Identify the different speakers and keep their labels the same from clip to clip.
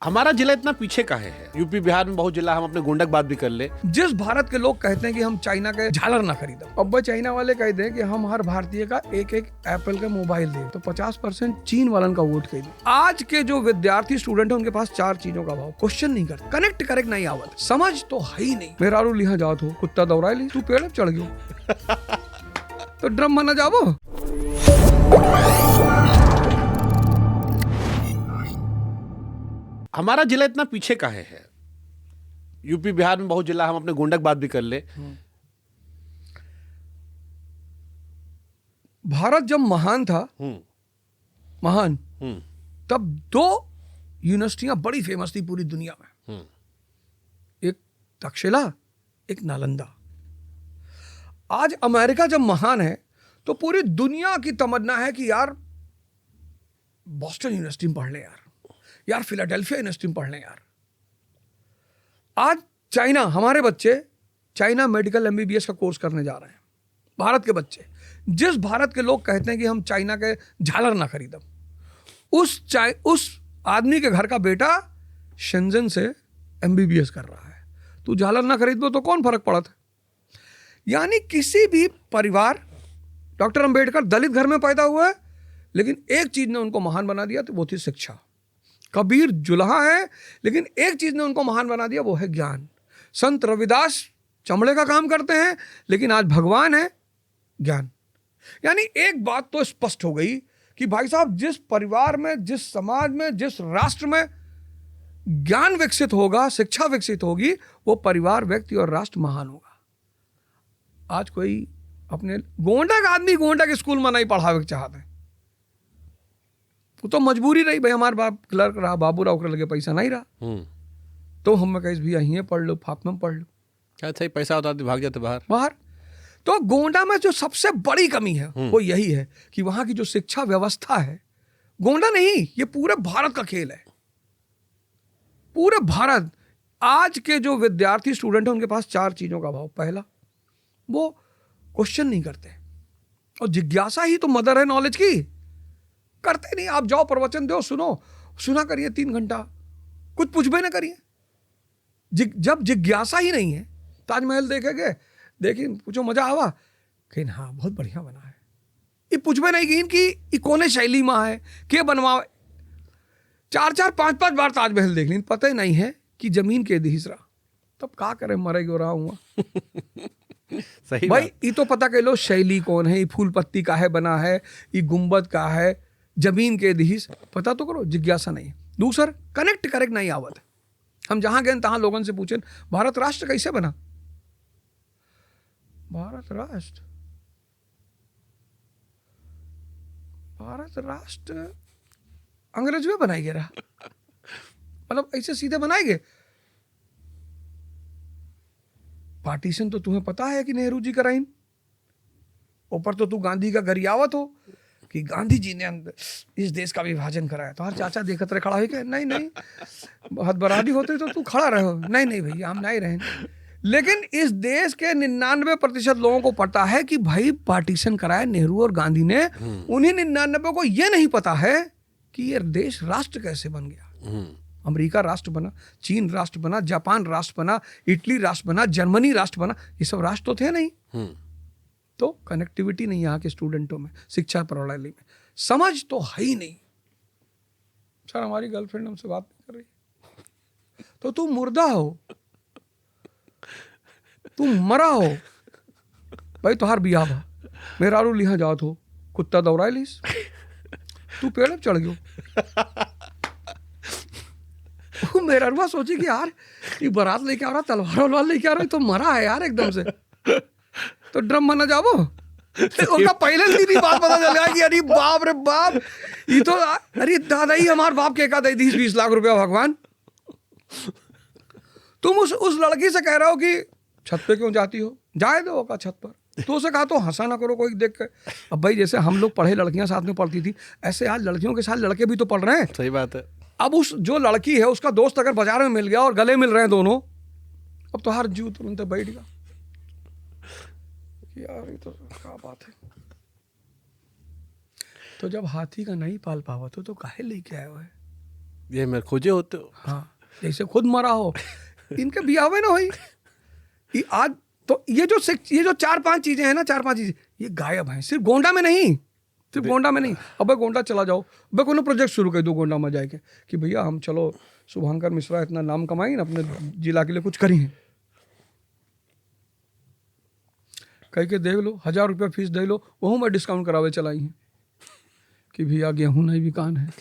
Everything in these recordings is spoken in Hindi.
Speaker 1: हमारा जिला इतना पीछे काहे है? यूपी बिहार में बहुत जिला, हम अपने गुंडक बात भी कर ले।
Speaker 2: जिस भारत के लोग कहते हैं कि हम चाइना के झालर ना खरीदो, अब वो चाइना वाले कहते हैं कि हम हर भारतीय का एक एक एप्पल का मोबाइल दे, तो 50% चीन वालन का वोट कह दे। आज के जो विद्यार्थी स्टूडेंट है उनके पास 4 चीजों का भाव, क्वेश्चन नहीं करते, कनेक्ट करेक्ट नहीं आवत, समझ तो है ही नहीं। मेरा रू लिहा जाओ तो कुत्ता दौड़ा ली, तू पेड़ पे चढ़ गयो तो ड्रम बना जाबो।
Speaker 1: हमारा जिला इतना पीछे काहे है? यूपी बिहार में बहुत जिला, हम अपने गुंडक बात भी कर ले।
Speaker 2: भारत जब महान था, महान, तब 2 यूनिवर्सिटियां बड़ी फेमस थी पूरी दुनिया में, एक तक्षशिला, एक नालंदा। आज अमेरिका जब महान है तो पूरी दुनिया की तमन्ना है कि यार बॉस्टन यूनिवर्सिटी में पढ़ ले, यार फिलाडेल्फिया यूनिवर्सिटी में पढ़ लें यार। आज चाइना, हमारे बच्चे चाइना मेडिकल एमबीबीएस का कोर्स करने जा रहे हैं। भारत के बच्चे, जिस भारत के लोग कहते हैं कि हम चाइना के झालर ना खरीदो, उस आदमी के घर का बेटा शेंजन से एमबीबीएस कर रहा है। तू झालर ना खरीद दो तो कौन फर्क पड़ता है? यानी किसी भी परिवार, डॉक्टर अंबेडकर दलित घर में पैदा हुए, लेकिन एक चीज ने उनको महान बना दिया, तो वो थी शिक्षा। कबीर जुल्हा है, लेकिन एक चीज ने उनको महान बना दिया, वो है ज्ञान। संत रविदास चमड़े का काम करते हैं, लेकिन आज भगवान है ज्ञान। यानी एक बात तो स्पष्ट हो गई कि भाई साहब, जिस परिवार में, जिस समाज में, जिस राष्ट्र में ज्ञान विकसित होगा, शिक्षा विकसित होगी, वो परिवार, व्यक्ति और राष्ट्र महान होगा। आज कोई अपने गोंडा का आदमी गोंडा के स्कूल में नहीं पढ़ावे चाहते, वो तो मजबूरी रही, भाई हमारे बाप क्लर्क रहा, बाबू राव के लगे पैसा नहीं रहा, तो हम कहीं भी यहीं पढ़ लो, फातमा में पढ़ लो,
Speaker 1: अच्छा ही पैसा होता तो भाग जाते बाहर।
Speaker 2: तो गोंडा में जो सबसे बड़ी कमी है वो यही है कि वहां की जो शिक्षा व्यवस्था है, गोंडा नहीं, ये पूरे भारत का खेल है, पूरे भारत। आज के जो विद्यार्थी स्टूडेंट है उनके पास 4 चीजों का भाव। पहला, वो क्वेश्चन नहीं करते, और जिज्ञासा ही तो मदर है नॉलेज की। करते नहीं, आप जाओ प्रवचन दो, सुना करिए 3 घंटा, कुछ पूछबे ना करिए। जब जिज्ञासा ही नहीं है, ताजमहल देखेंगे, देखिए पूछो मजा आवा, कहीं हाँ बहुत बढ़िया बना है, ये पूछबे नहीं कि इनकी कोने शैली में है, के बनवावे। 4-4, 5-5 बार ताजमहल देख ली, पता ही नहीं है कि जमीन के तीसरा, तब का करे, मरे गो रहा हुआ
Speaker 1: सही
Speaker 2: भाई। ये तो पता कर लो शैली कौन है, ये फूल पत्ती का है बना है, ये गुंबद का है, जमीन के दिहिस पता तो करो। जिज्ञासा नहीं। दूसर, कनेक्ट करेक्ट नहीं आवत। हम जहां गए तहां लोगों से पूछें भारत राष्ट्र कैसे बना। भारत राष्ट्र अंग्रेज में बनाई गया रहा, मतलब ऐसे सीधे बनाए गए। पार्टीशन तो तुम्हें पता है कि नेहरू जी कराइन, ऊपर तो तू गांधी का गरियावत हो कि गांधी जी ने इस देश का विभाजन कराया। तो हर चाचा देखत रहे खड़ा हो के, नहीं बहुत बराबरी होते तो तू खड़ा रहो, नहीं भैया हम नहीं रहे। लेकिन इस देश के 99% लोगों को पता है कि भाई पार्टीशन कराया नेहरू और गांधी ने। उन्हीं 99 को यह नहीं पता है कि ये देश राष्ट्र कैसे बन गया। अमेरिका राष्ट्र बना, चीन राष्ट्र बना, जापान राष्ट्र बना, इटली राष्ट्र बना, जर्मनी राष्ट्र बना, ये सब राष्ट्र तो थे नहीं। तो कनेक्टिविटी नहीं यहाँ के स्टूडेंटों में, शिक्षा प्रणाली में, समझ तो है ही नहीं। सर हमारी गर्लफ्रेंड हमसे बात नहीं कर रही, तो तू मुर्दा हो, तू मरा हो भाई, तुहार बिया बा, मेरा रू लिहा जाओ तो कुत्ता दौड़ा लीस, तू पेड़ पे चढ़ गयो मेरा रुआ सोची कि यार ये बारात लेके आ रहा, तलवार लेके आ रहा, तो मरा है यार एकदम से, तो ड्रम बना जाबो। उनका पहले दिन ही बात पता चल गया कि अरे बाप रे बाप, ये तो अरे दादा ही हमारे बाप के का 30-20 लाख रुपया भगवान। तुम उस लड़की से कह रहे हो कि छत पे क्यों जाती हो, जाए दो का छत पर, तो उसे कहा तो हंसा ना करो कोई देख के। अब भाई जैसे हम लोग पढ़े, लड़कियां साथ में पढ़ती थी, ऐसे आज लड़कियों के साथ लड़के भी तो पढ़ रहे हैं।
Speaker 1: सही बात है। अब
Speaker 2: उस जो लड़की है उसका दोस्त अगर बाजार में मिल गया और गले मिल रहे हैं दोनों, अब तो हर जीव तुरंत बैठ गया यार, ये तो क्या बात है। तो जब हाथी का नहीं पाल पावा तो काहे लेके आया है?
Speaker 1: ये मैं खोजे होते हो।
Speaker 2: हाँ, जैसे खुद मरा हो, इनके बियावे ना हुई। आज तो ये जो 4-5 चीजें हैं ना, 4-5 चीजें ये गायब हैं। सिर्फ गोंडा में नहीं, सिर्फ गोंडा में नहीं। अबे गोंडा चला जाओ, अबे कोनो प्रोजेक्ट शुरू कर दो गोंडा में जाके कि भैया हम चलो शुभंकर मिश्रा इतना नाम कमाई ना, अपने जिला के लिए कुछ करी है, कह के देख लो, 1000 रुपया फीस दे लो, वहू में डिस्काउंट करावे चलाई हैं कि भैया गेहूँ नहीं भी कान है,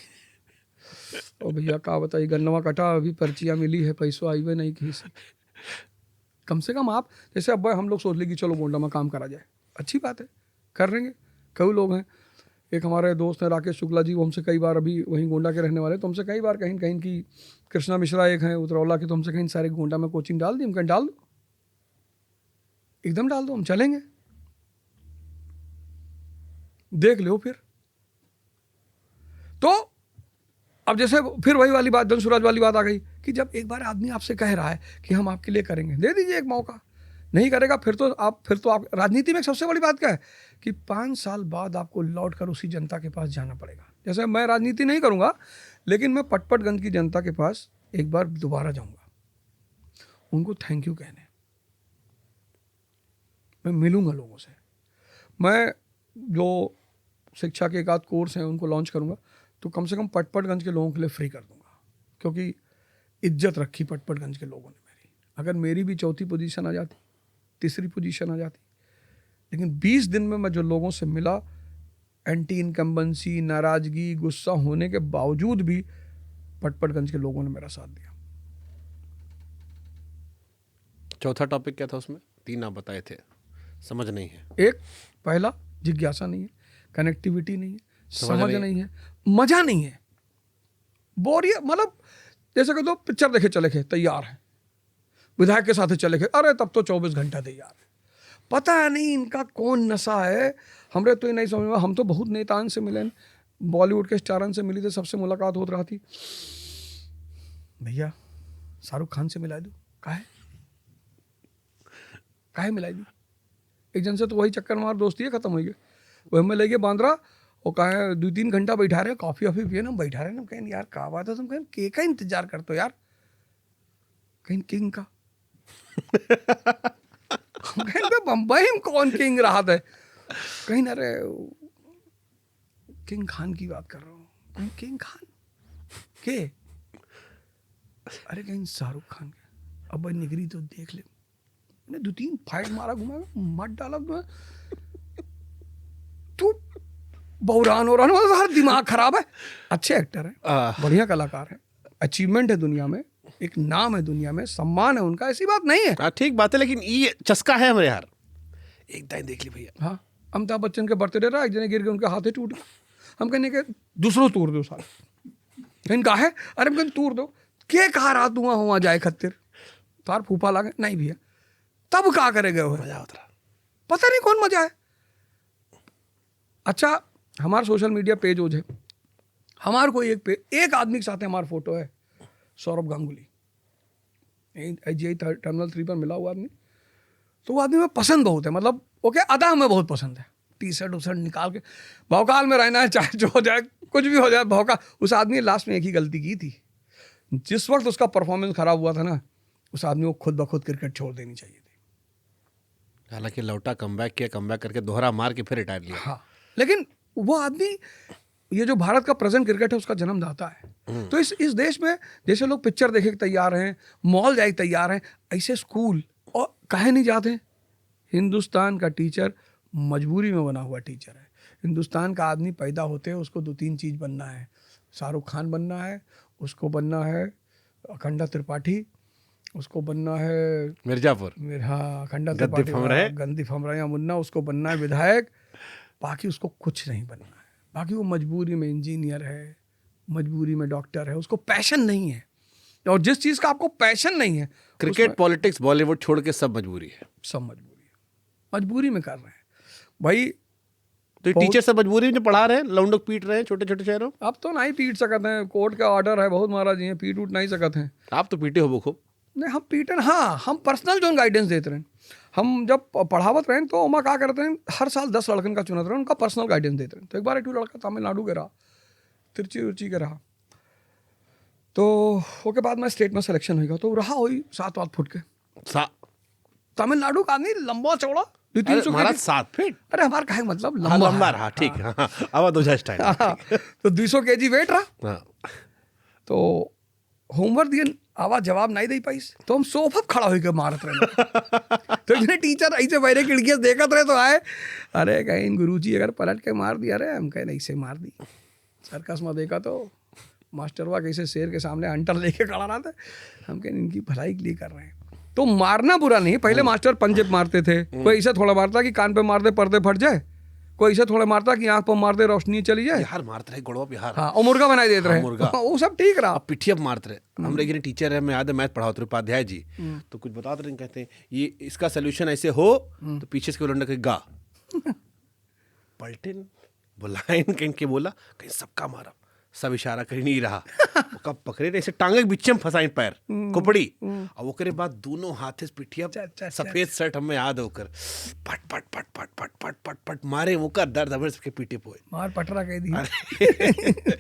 Speaker 2: और भैया का बताइए गन्नवा कटा, अभी पर्चियाँ मिली है, पैसों आई हुए नहीं कहीं से। कम से कम आप जैसे अब हम लोग सोच ले कि चलो गोंडा में काम करा जाए, अच्छी बात है, कर लेंगे। कई लोग हैं, एक हमारे दोस्त हैं राकेश शुक्ला जी, वो हमसे कई बार, अभी वहीं गोंडा के रहने वाले, तो हमसे कई बार कहीं कहीं की, कृष्णा मिश्रा एक हैं उतरौला के, तो हमसे कहीं सारे गोंडा में कोचिंग डाल दी। हम कहीं डाल दो, एकदम डाल दो, हम चलेंगे, देख लो फिर। तो अब जैसे फिर वही वाली बात, धनसुराज वाली बात आ गई कि जब एक बार आदमी आपसे कह रहा है कि हम आपके लिए करेंगे, दे दीजिए एक मौका। नहीं करेगा फिर तो आप राजनीति में सबसे बड़ी बात क्या है कि 5 साल बाद आपको लौट कर उसी जनता के पास जाना पड़ेगा। जैसे मैं राजनीति नहीं करूंगा, लेकिन मैं पटपटगंज की जनता के पास एक बार दोबारा जाऊंगा, उनको थैंक यू कहने, मैं मिलूंगा लोगों से, मैं जो शिक्षा के एक आध कोर्स हैं उनको लॉन्च करूंगा, तो कम से कम पटपटगंज के लोगों के लिए फ्री कर दूंगा, क्योंकि इज्जत रखी पटपटगंज के लोगों ने मेरी। अगर मेरी भी 4थी पोजीशन आ जाती, 3री पोजीशन आ जाती, लेकिन 20 दिन में मैं जो लोगों से मिला, एंटी इनकम्बेंसी, नाराजगी, गुस्सा होने के बावजूद भी पटपटगंज के लोगों ने मेरा साथ दिया।
Speaker 1: चौथा टॉपिक क्या था उसमें? 3 आप बताए थे, समझ नहीं है।
Speaker 2: एक, पहला जिज्ञासा नहीं है, कनेक्टिविटी नहीं है, समझ नहीं है, मजा नहीं है, बोरियत। मतलब जैसे कह दो पिक्चर देखे चले गए, तैयार है, विधायक के साथ चले गए, अरे तब तो 24 घंटा तैयार है। पता नहीं इनका कौन नशा है, हमरे तो ये नहीं समझ में। हम तो बहुत नेताओं से मिले, बॉलीवुड के स्टारन से मिली थे, सबसे मुलाकात होती रहा थी, भैया शाहरुख खान से मिला दूँ, काहे मिलाई दी। एक जन से तो वही चक्कर मार दोस्ती है, खत्म हो गई। वह हमें ले गए बांद्रा, और कहा 2-3 घंटा बैठा रहे, कॉफ़ी वॉफ़ी पिए ना, बैठा रहे ना, कहें यार का बात है, तुम कहें के का इंतजार करते हो यार, कहीं किंग का कहें बम्बई में कौन किंग रहा था, कहीं अरे किंग खान की बात कर रहा हूँ, कहीं किंग खान के, अरे कहीं शाहरुख खान के। अब निगरी तो देख ले, मैंने 2-3 फाइट मारा, घुमा मत डाला तू बहुरान हो रहा है, हर दिमाग खराब है। अच्छे एक्टर है, बढ़िया कलाकार है, अचीवमेंट है दुनिया में, एक नाम है दुनिया में, सम्मान है उनका, ऐसी बात नहीं है।
Speaker 1: ठीक बात है, लेकिन ये चस्का है हमारे यार। एक दाई देख ली भैया।
Speaker 2: हाँ, अमिताभ बच्चन के बर्थडे रहा, एक जने गिर गए, उनके हाथे टूट गए, हम कहने के दूसरों तोड़ दो साल, कहीं कहा है, अरे हम कहीं तोड़ दो, के कहा रात धुआं हुआ जाए खत्तिर, तार फूफा लागे नहीं भैया, तब क्या करेगा, मजा होता रहा, पता नहीं कौन मजा है। अच्छा, हमारा सोशल मीडिया पेज है, हमारे को एक आदमी के साथ हमारा फोटो है, सौरभ गांगुली, IGI टर्मिनल 3 पर मिला हुआ आदमी। तो वो आदमी में पसंद बहुत है, मतलब ओके, अदा हमें बहुत पसंद है, टी-शर्ट उशर्ट निकाल के भौकाल में रहना है, चाहे जो हो जाए, कुछ भी हो जाए भौकाल। उस आदमी ने लास्ट में एक ही गलती की थी, जिस वक्त उसका परफॉर्मेंस खराब हुआ था ना, उस आदमी को खुद ब खुद क्रिकेट छोड़ देनी चाहिए थी।
Speaker 1: हालांकि लौटा, कमबैक किया, कमबैक करके दोहरा मार के फिर रिटायर लिया।
Speaker 2: हाँ, लेकिन वो आदमी, ये जो भारत का प्रेजेंट क्रिकेट है उसका जन्मदाता है। तो इस देश में जैसे लोग पिक्चर देखे तैयार हैं, मॉल जाए तैयार हैं, ऐसे स्कूल और काहे नहीं जाते हैं। हिंदुस्तान का टीचर मजबूरी में बना हुआ टीचर है। हिंदुस्तान का आदमी पैदा होते हैं उसको 2-3 चीज़ बनना है, शाहरुख खान बनना है, उसको बनना है अखंडा त्रिपाठी, उसको बनना है
Speaker 1: मिर्जापुर,
Speaker 2: हाँ अखंडा त्रिपाठी, गंदी फमरा या मुन्ना, उसको बनना है विधायक, बाकी उसको कुछ नहीं बनना है। बाकी वो मजबूरी में इंजीनियर है, मजबूरी में डॉक्टर है, उसको पैशन नहीं है। और जिस चीज़ का आपको पैशन नहीं है,
Speaker 1: क्रिकेट, पॉलिटिक्स, बॉलीवुड छोड़ के सब मजबूरी है,
Speaker 2: सब मजबूरी है, मजबूरी में कर रहे हैं भाई।
Speaker 1: तो टीचर सब मजबूरी में पढ़ा रहे हैं, लौंडों पीट रहे हैं छोटे छोटे शहरों।
Speaker 2: अब तो नहीं पीट सकते हैं, कोर्ट का ऑर्डर है बहुत महाराज जी हैं, पीट उठ नहीं सकते हैं।
Speaker 1: आप तो पीटे हो खूब।
Speaker 2: नहीं, हम पीटन, हाँ हम पर्सनल जो गाइडेंस देते रहे, हम जब पढ़ावत रहे तो हम क्या करते हैं, हर साल 10 लड़कन का चुनते रहे, उनका पर्सनल गाइडेंस देते रहे। तो एक बार एक लड़का तमिलनाडु के रहा, तिरुचि के रहा, तो ओके बाद में स्टेट में सिलेक्शन होगा तो रहा हुई 7 फुट के
Speaker 1: सा-
Speaker 2: तमिलनाडु का आदमी लंबा चौड़ा
Speaker 1: अरे
Speaker 2: 300
Speaker 1: महाराज 7 फीट
Speaker 2: अरे हमारा कहे मतलब
Speaker 1: हाँ,
Speaker 2: लंबा
Speaker 1: लंबा
Speaker 2: है।
Speaker 1: रहा ठीक है हाँ, अब दो स्टाइल
Speaker 2: हाँ, तो 200 kg वेट रहा
Speaker 1: हाँ,
Speaker 2: तो होमवर्क दिए आवाज जवाब नहीं दे पाई तो हम सोफा खड़ा होकर मारत रहे तो इसने टीचर ऐसे बैठे खिड़कियां देखत रहे तो आए अरे कहीं गुरुजी अगर पलट के मार दिया अरे हम कहे ऐसे मार दी सर्कस में देखा तो मास्टरवा कैसे शेर के सामने हंटर लेके खड़ा रहा था हम कहें इनकी भलाई के लिए कर रहे हैं तो मारना बुरा नहीं पहले मास्टर पंजे मारते थे कोई ऐसा थोड़ा मारता कि कान पे मार दे पर्दे फट जाए कोई ऐसा थोड़ा मारता कि आंख पर मार दे रोशनी चली जाए
Speaker 1: बिहार मारते रहे गोड़वा बिहार
Speaker 2: हाँ और मुर्गा बनाई देते रहे
Speaker 1: मुर्गा।
Speaker 2: वो सब ठीक रहा
Speaker 1: अब पिठिया मारते रहे हम लेकिन टीचर है मैं याद है मैथ पढ़ाते रहे उपाध्याय जी तो कुछ बताते रहे कहते हैं ये इसका सोल्यूशन ऐसे हो तो पीछे से लौंडा कहीं गा पलटे बुलाइन कहीं के बोला कहीं सबका मारा सब इशारा कर नहीं रहा वो कब पकड़े ऐसे टांगे के बीच में फंसाई पैर कुपड़ी और वो करे बाद दोनों हाथे से पिठिया सफेद शर्ट हमें याद होकर पट पट पट पट पट पट पट पट मारे वो का दर्द हमें सबके पीठे पोए
Speaker 2: मार पटरा कह दी
Speaker 1: अरे